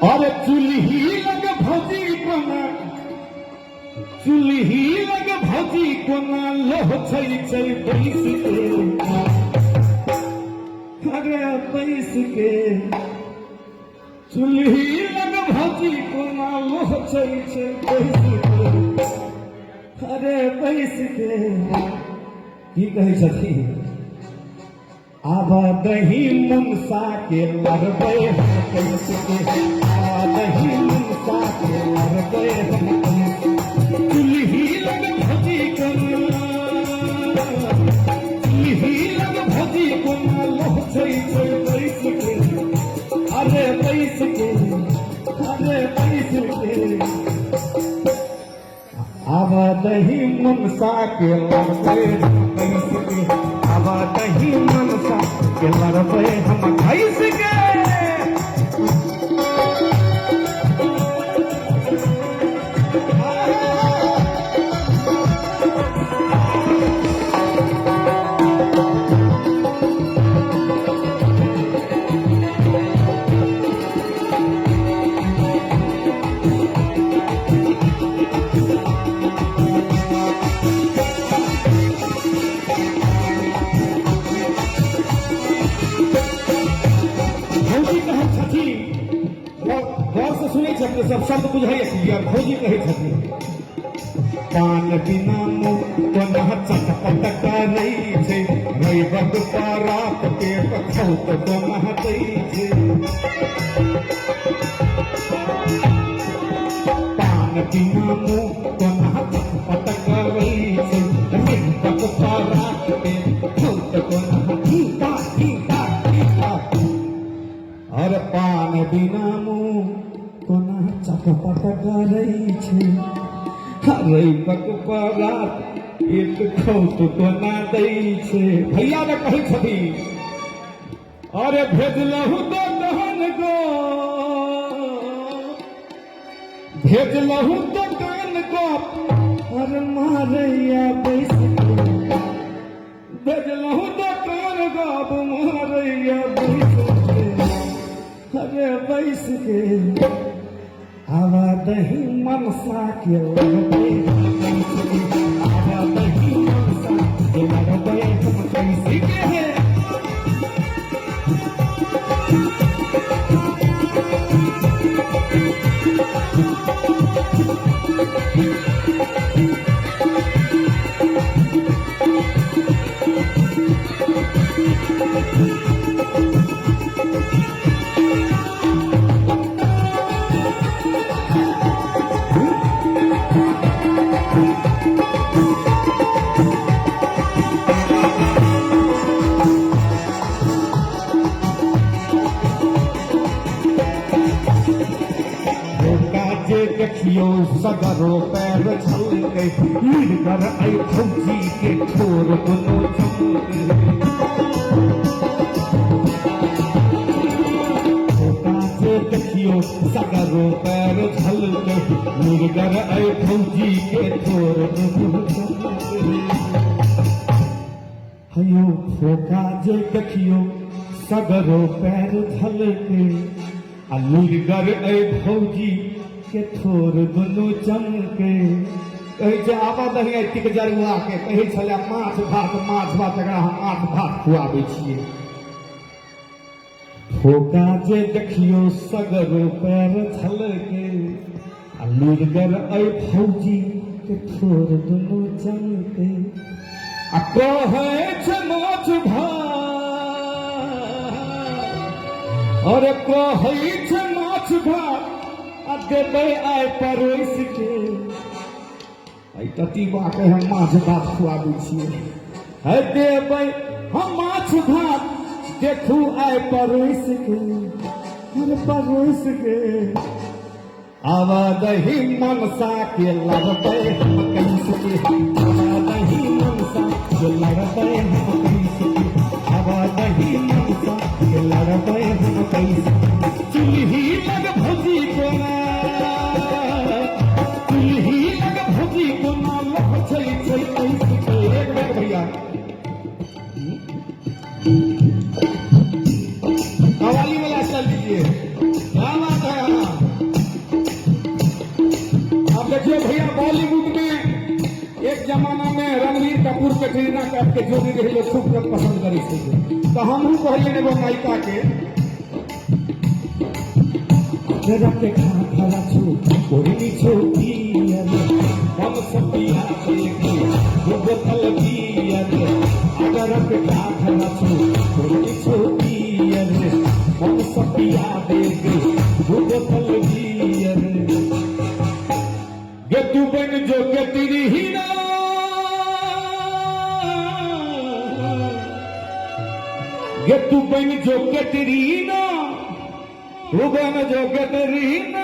और चूल्ही लग भौजी कोना चूल्ही लग भौजी कोना लोह छै छै बैस के अरे बैस के चूल्ही लग भौजी कोना लोह छै छै बैस के अरे बैस के की कहै छथिन आबा दही मनसा के लड़बै हम कैसे आबा दही मनसा के लड़बै हम कैसे चूल्ही लग भौजी कोना चूल्ही लग भौजी कोना लोह छै छै बैस के अरे बैस के अरे बैस के आबा दही मनसा के लड़बै हम कैसे आबा दही मनसा के लड़बै हम कैसे के सब शब्द बुझाइए क्लियर भौजी कहे छथिन पान बिना मुँह कोना चटपट करै छै रैबक परात पेट खौत कोना दै छै पान बिना मुँह कोना चटपट करै छै रैबक परात पेट खौत कोना ठीका ठीका ठीका और पान बिना मुँह कोना चटपट करै छै रैबक परात पेट खौत कोना दै छै भैया ने कहै छथिन अरे भेजलहु दोकान गो भेजलहु दोकान गो अरे मारैया बैस के भेजलहु दोकान गो मारैया बैस के अरे बैस के आवा दही मनसा के लड़बै आवा दही मनसा के लड़बै हम कैसे के है देखियो सगरो पैर छलकै मिलकर आई फौजी के ठोर दुनो चमकै देखियो सगरो पैर छलकै मिलकर आई फौजी के ठोर दुनो चमकै हयो फोका जे देखियो सगरो पैर छलकै आ मिलकर आई फौजी के ठोर दुनू चमके कहै छै आबा दही टिक जरुआ के कहै छलै माछ भात एकरा हम माछ भात खुआबै छियै फोका जे देखियो सगरो पैर छलकै आ लुरगर ऐ फौजी के ठोर दुनू चमके आ कहै छै माछ भात अरे कहै छै माछ भात देबै आइ परोस के आई ततीबा के हम माछ भात खुआबै छियै है देबै हम माछ भात देखू आइ परोस के अरे परोस के आवा दही मनसा के लड़बै हम कैसे के आवा दही मनसा के लड़बै हम कैसे के आवा दही मनसा के लड़बै हम कैसे चूल्ही लग भौजी कोना चूल्ही लग भौजी कोना लोह छै छै कैसे के एक भैया लीजिए, क्या बात है। अब देखिए भैया, बॉलीवुड में एक जमाना में रणवीर कपूर कैटरीना कैफ के जोड़ी रहे लोग खूब पसंद करी थे, तो हम कहिए एगो नायिका के जरा के खाला छू कोई छोटी हम सब पिया देगी वो बोतल पियर, अगर के खाला छू कोई छोटी हम सब पिया देगी वो बोतल पियर। गे तू बन जो के तेरी हीरा, गे तू बन जो के तेरी ना, तू बन जो के तेरी ना,